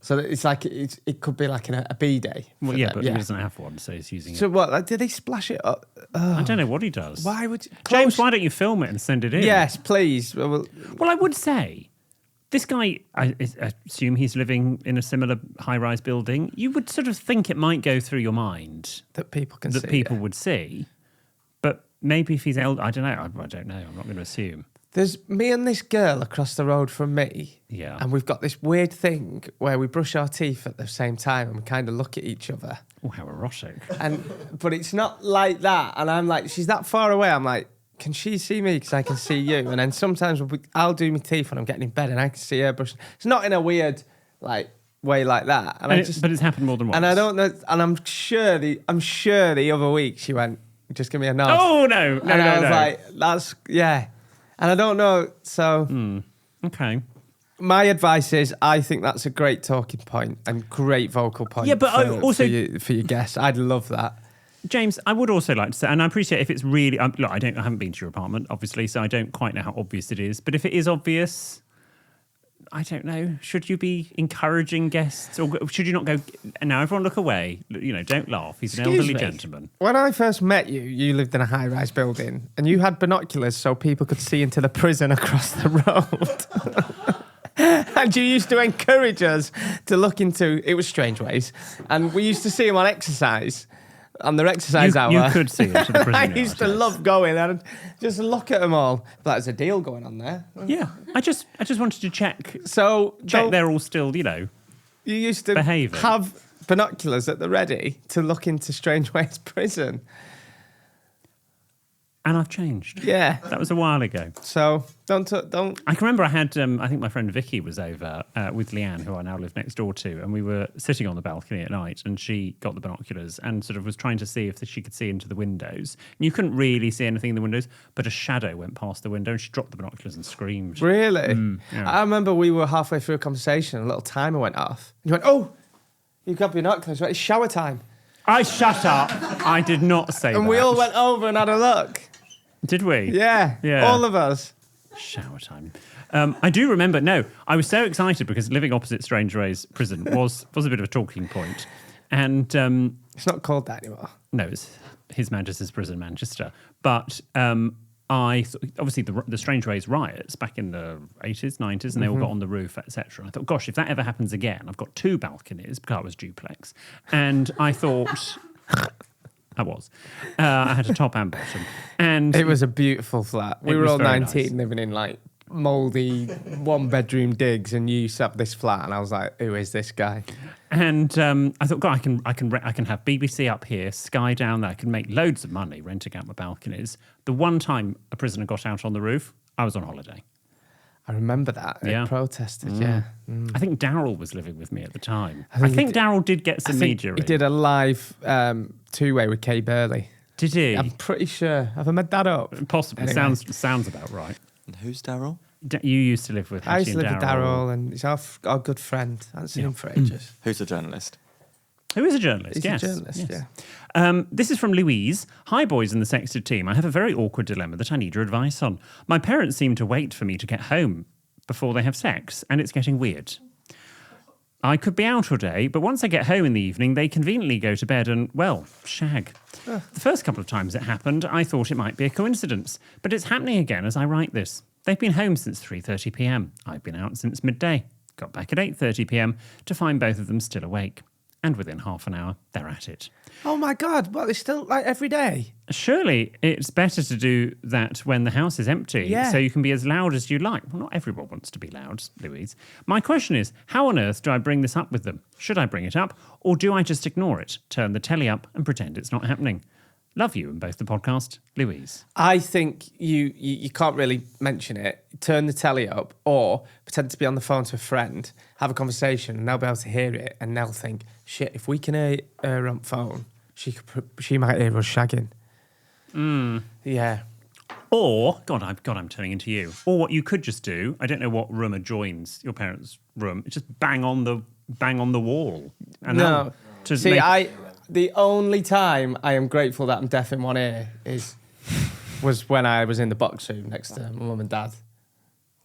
So that it's like, it could be like a B-day. Well, yeah, but he doesn't have one, so he's using So it. what, like, did they splash it up? I don't know what he does. Why would you... James, why don't you film it and send it in? Yes, please. Well, I would say, this guy, I assume he's living in a similar high-rise building. You would sort of think it might go through your mind that people can see. That people would see. But maybe if he's elder, I don't know. I don't know. I'm not going to assume. There's me and this girl across the road from me. Yeah. And we've got this weird thing where we brush our teeth at the same time and we kind of look at each other. Oh, how erotic. But it's not like that. And I'm like, she's that far away. I'm like, can she see me? Because I can see you. And then sometimes I'll do my teeth when I'm getting in bed and I can see her brushing. It's not in a weird way like that. But it's happened more than once. And I don't know. And I'm sure the other week she went, just give me a nod. Oh, no. And I was like, that's, yeah. And I don't know, so... Okay. My advice is, I think that's a great talking point and great vocal point for your guests. I'd love that. James, I would also like to say, and I appreciate if it's really... look, I haven't been to your apartment, obviously, so I don't quite know how obvious it is. But if it is obvious, I don't know. Should you be encouraging guests? Or should you not go, now everyone look away. Don't laugh. He's an elderly gentleman. When I first met you, you lived in a high-rise building and you had binoculars so people could see into the prison across the road. And you used to encourage us to look into, it was Strangeways, and we used to see him on exercise. On their exercise hour. You could see into the prison I used to love going and just look at them all. But there's a deal going on there. Yeah. I just wanted to check. So they're all still, You used to behaving. Have binoculars at the ready to look into Strangeways prison. And I've changed. Yeah. That was a while ago. So don't. I can remember I had, I think my friend Vicky was over with Leanne, who I now live next door to, and we were sitting on the balcony at night, and she got the binoculars and sort of was trying to see if she could see into the windows. And you couldn't really see anything in the windows, but a shadow went past the window and she dropped the binoculars and screamed. Really? Yeah. I remember we were halfway through a conversation, a little timer went off. And you went, oh, you've got binoculars. It's shower time. I shut up. I did not say that. And we all went over and had a look. Did we? Yeah. All of us. Shower time. I do remember, I was so excited because living opposite Strangeways prison was a bit of a talking point. And it's not called that anymore. No, it's His Majesty's Prison, Manchester. But obviously the Strangeways riots back in the 80s, 90s, and they all got on the roof, etc. I thought, gosh, if that ever happens again, I've got 2 balconies because I was duplex. And I thought... I had a top and bottom. And it was a beautiful flat. We were all 19 living in mouldy one-bedroom digs, and you set up this flat, and I was like, who is this guy? And I thought, God, I can have BBC up here, Sky down there. I can make loads of money renting out my balconies. The one time a prisoner got out on the roof, I was on holiday. I remember that. Yeah. It protested, yeah. I think Daryl was living with me at the time. I think Daryl did get some media. He did a live two-way with Kay Burley. Did he? I'm pretty sure. Have I made that up? Possibly. Anyway. Sounds about right. And who's Daryl? You used to live with I used to Hattie live and with Daryl, and he's our good friend. I haven't seen him for ages. Who's a journalist? Who is a journalist? He's yes. a journalist, yes. yeah. This is from Louise. Hi, boys in the Sexted team. I have a very awkward dilemma that I need your advice on. My parents seem to wait for me to get home before they have sex, and it's getting weird. I could be out all day, but once I get home in the evening, they conveniently go to bed and, well, shag. The first couple of times it happened, I thought it might be a coincidence, but it's happening again as I write this. They've been home since 3:30 p.m. I've been out since midday. Got back at 8:30 p.m. to find both of them still awake. And within half an hour, they're at it. Oh my God, well, it's still like every day? Surely it's better to do that when the house is empty, so you can be as loud as you like. Well, not everyone wants to be loud, Louise. My question is, how on earth do I bring this up with them? Should I bring it up, or do I just ignore it, turn the telly up and pretend it's not happening? Love you and both the podcast, Louise. I think you can't really mention it. Turn the telly up or pretend to be on the phone to a friend, have a conversation, and they'll be able to hear it, and they'll think, shit, if we can hear her on phone, she might hear us shagging. Yeah. Or, I'm turning into you. Or what you could just do, I don't know what room adjoins your parents' room, just bang on the wall. And no. The only time I am grateful that I'm deaf in one ear was when I was in the box room next to my mum and dad.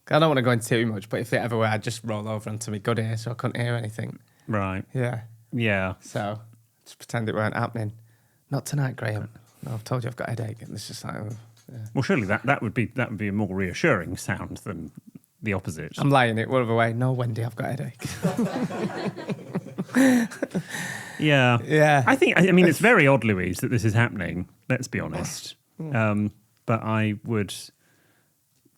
I don't want to go into too much, but if it ever were, I'd just roll over onto my good ear so I couldn't hear anything. Right. Yeah. Yeah. So just pretend it weren't happening. Not tonight, Graham. No, I've told you I've got a headache, and it's just like, yeah. Well, surely that would be a more reassuring sound than the opposite. I'm lying it one other way. No, Wendy, I've got a headache. Yeah. Yeah. I mean, it's very odd, Louise, that this is happening. Let's be honest. But I would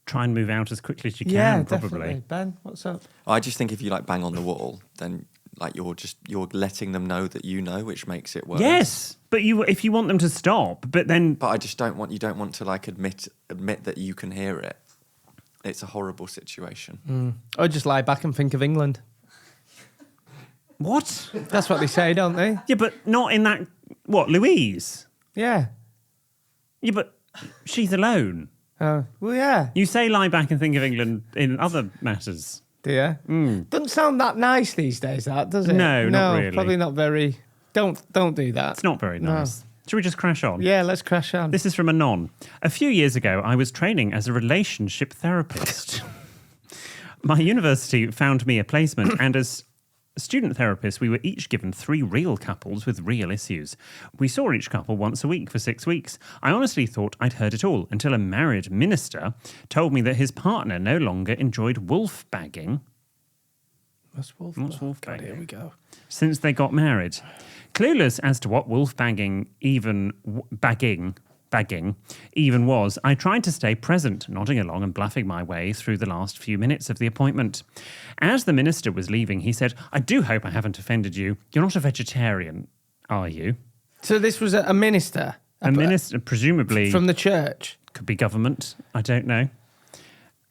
try and move out as quickly as you can, probably. Definitely. Ben, what's up? I just think if you like bang on the wall, then like you're letting them know that you know, which makes it worse. Yes, but if you want them to stop, but I just don't want to like admit that you can hear it. It's a horrible situation. Or just lie back and think of England. What? That's what they say, don't they? Yeah, but not in that. What, Louise? Yeah. Yeah, but she's alone. Well, yeah. You say lie back and think of England in other matters. Do you? Doesn't sound that nice these days, that, does it? No, not really. Probably not very. Don't do that. It's not very nice. No. Should we just crash on? Yeah, let's crash on. This is from Anon. A few years ago, I was training as a relationship therapist. My university found me a placement, and as student therapists, we were each given 3 real couples with real issues. We saw each couple once a week for 6 weeks. I honestly thought I'd heard it all until a married minister told me that his partner no longer enjoyed wolf bagging. What's wolf bagging? Here we go. Since they got married. Clueless as to what wolf bagging even was, I tried to stay present, nodding along and bluffing my way through the last few minutes of the appointment. As the minister was leaving, he said, I do hope I haven't offended you. You're not a vegetarian, are you? So this was a minister? A minister, presumably. From the church? Could be government, I don't know.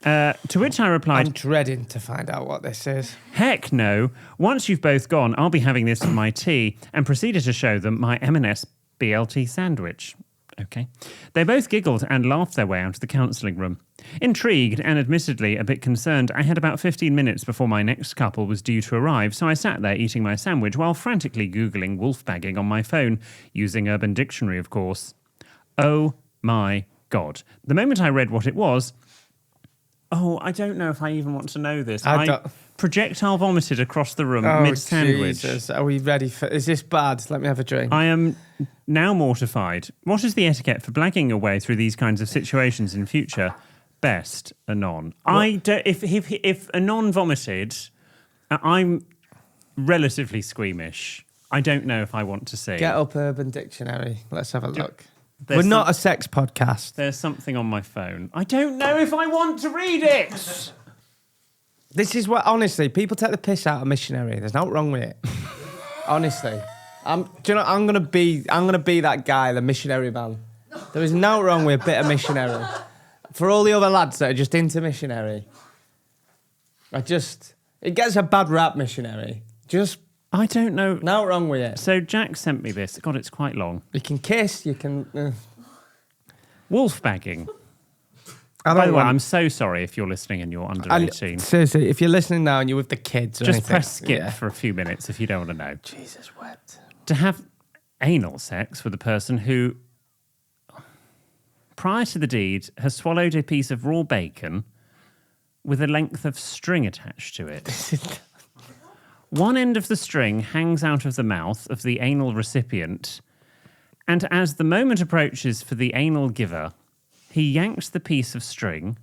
To which I replied, I'm dreading to find out what this is. Heck no. Once you've both gone, I'll be having this for my tea, and proceeded to show them my M&S BLT sandwich. Okay. They both giggled and laughed their way out of the counselling room. Intrigued and admittedly a bit concerned, I had about 15 minutes before my next couple was due to arrive, so I sat there eating my sandwich while frantically Googling wolf bagging on my phone, using Urban Dictionary, of course. Oh my God. The moment I read what it was... Oh, I don't know if I even want to know this. I projectile vomited across the room mid-sandwich. Jesus. Are we ready for... Is this bad? Let me have a drink. I am now mortified. What is the etiquette for blagging your way through these kinds of situations in future? Best, Anon. If Anon vomited, I'm relatively squeamish. I don't know if I want to see. Get up Urban Dictionary. Let's have a look. We're not a sex podcast. There's something on my phone. I don't know if I want to read it. This is what, honestly, people take the piss out of missionary. There's nothing wrong with it. Honestly. I'm gonna be that guy, the missionary man. There is no wrong with a bit of missionary. For all the other lads that are just into missionary, it gets a bad rap, missionary. I don't know. No wrong with it. So Jack sent me this. God, it's quite long. You can kiss, you can... Wolf bagging. I By don't the way, want... I'm so sorry if you're listening and you're under 18. Seriously, if you're listening now and you're with the kids or Just anything, press skip for a few minutes if you don't want to know. Jesus wept. To have anal sex with a person who, prior to the deed, has swallowed a piece of raw bacon with a length of string attached to it. One end of the string hangs out of the mouth of the anal recipient, and as the moment approaches for the anal giver, he yanks the piece of string,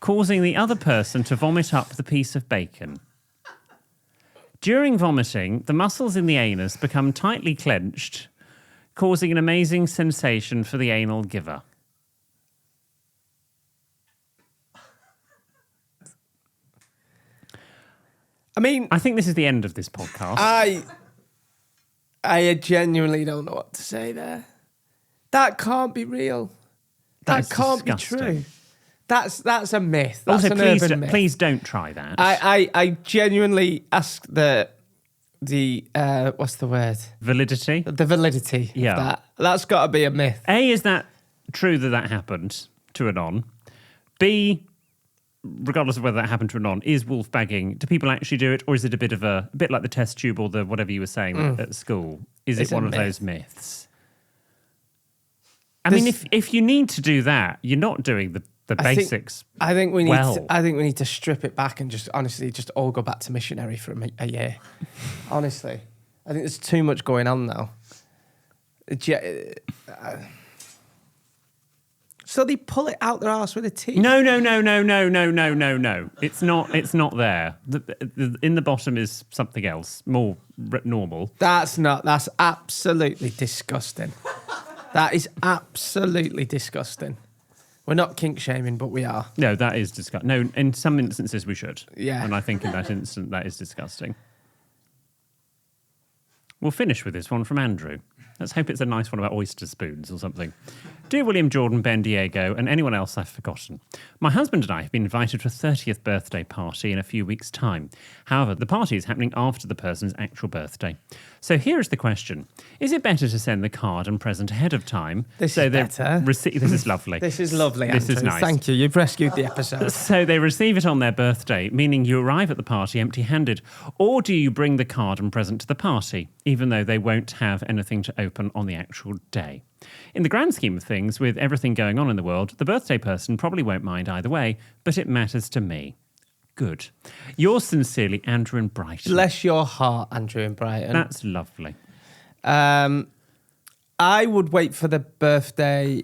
causing the other person to vomit up the piece of bacon. During vomiting, the muscles in the anus become tightly clenched, causing an amazing sensation for the anal giver. I mean... I think this is the end of this podcast. I genuinely don't know what to say there. That can't be real. That can't disgusting. be true. That's a myth. That's Also, an urban myth. please don't try that. I genuinely ask the what's the word? Validity? The validity of that. That's got to be a myth. A, is that true that happened to a non? B, regardless of whether that happened to a non, is wolf bagging, do people actually do it, or is it a bit like the test tube or the whatever you were saying at school? Is it one of those myths? I mean, if you need to do that, you're not doing the basics. I think we need to strip it back and just honestly just all go back to missionary for a year. Honestly, I think there's too much going on now. So they pull it out their arse with a teeth. No. It's not there. In the bottom is something else, more normal. That's absolutely disgusting. That is absolutely disgusting. We're not kink shaming, but we are. No, that is disgusting. No, in some instances we should. Yeah. And I think in that instant that is disgusting. We'll finish with this one from Andrew. Let's hope it's a nice one about oyster spoons or something. Dear William, Jordan, Ben, Diego, and anyone else I've forgotten, my husband and I have been invited to a 30th birthday party in a few weeks' time. However, the party is happening after the person's actual birthday. So here is the question. Is it better to send the card and present ahead of time? This is better. This is lovely. This is lovely, This Andrew. is nice. Thank you. You've rescued the episode. So they receive it on their birthday, meaning you arrive at the party empty-handed. Or do you bring the card and present to the party, even though they won't have anything to open on the actual day? In the grand scheme of things, with everything going on in the world, the birthday person probably won't mind either way, but it matters to me. Good. Yours sincerely, Andrew in Brighton. Bless your heart, Andrew in Brighton. That's lovely. I would wait for the birthday.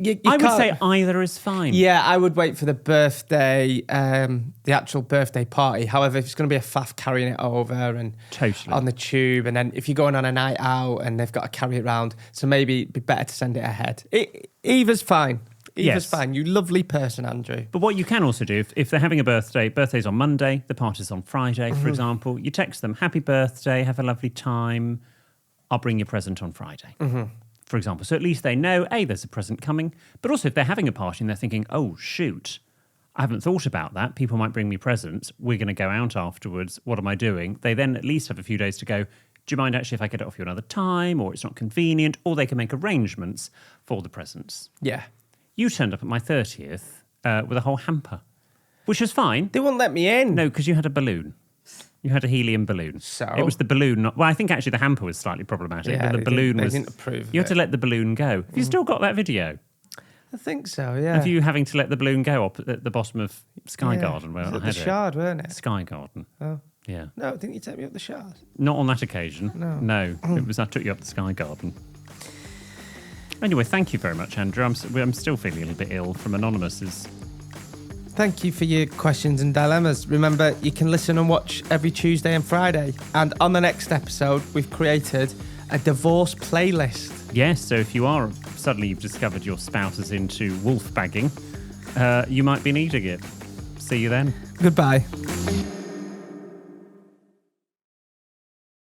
I would say either is fine. Yeah, I would wait for the birthday, the actual birthday party. However, if it's going to be a faff carrying it over and Totally. on the tube, and then if you're going on a night out and they've got to carry it around, so maybe it'd be better to send it ahead. Either's fine. Either's fine. You lovely person, Andrew. But what you can also do, if they're having a birthday's on Monday, the party's on Friday, for example, you text them, happy birthday, have a lovely time, I'll bring your present on Friday. For example. So at least they know, A, there's a present coming, but also if they're having a party and they're thinking, oh, shoot, I haven't thought about that. People might bring me presents. We're going to go out afterwards. What am I doing? They then at least have a few days to go, do you mind actually if I get it off you another time, or it's not convenient, or they can make arrangements for the presents. Yeah. You turned up at my 30th with a whole hamper, which was fine. They wouldn't let me in. No, because you had a balloon. You had a helium balloon. So? It was the balloon. I think actually the hamper was slightly problematic, Yeah, but the balloon they was... didn't approve of You had to it. let the balloon go. Have you still got that video? I think so, yeah. Of you having to let the balloon go up at the bottom of Sky Garden where Was I it had the Shard, weren't it? Sky Garden. Oh. Yeah. No, didn't you take me up the Shard? Not on that occasion. No. It was I took you up the Sky Garden. Anyway, thank you very much, Andrew. I'm still feeling a little bit ill from Anonymous's. Thank you for your questions and dilemmas. Remember, you can listen and watch every Tuesday and Friday. And on the next episode, we've created A divorce playlist. Yes, so if you've discovered your spouse is into wolf bagging, you might be needing it. See you then. Goodbye.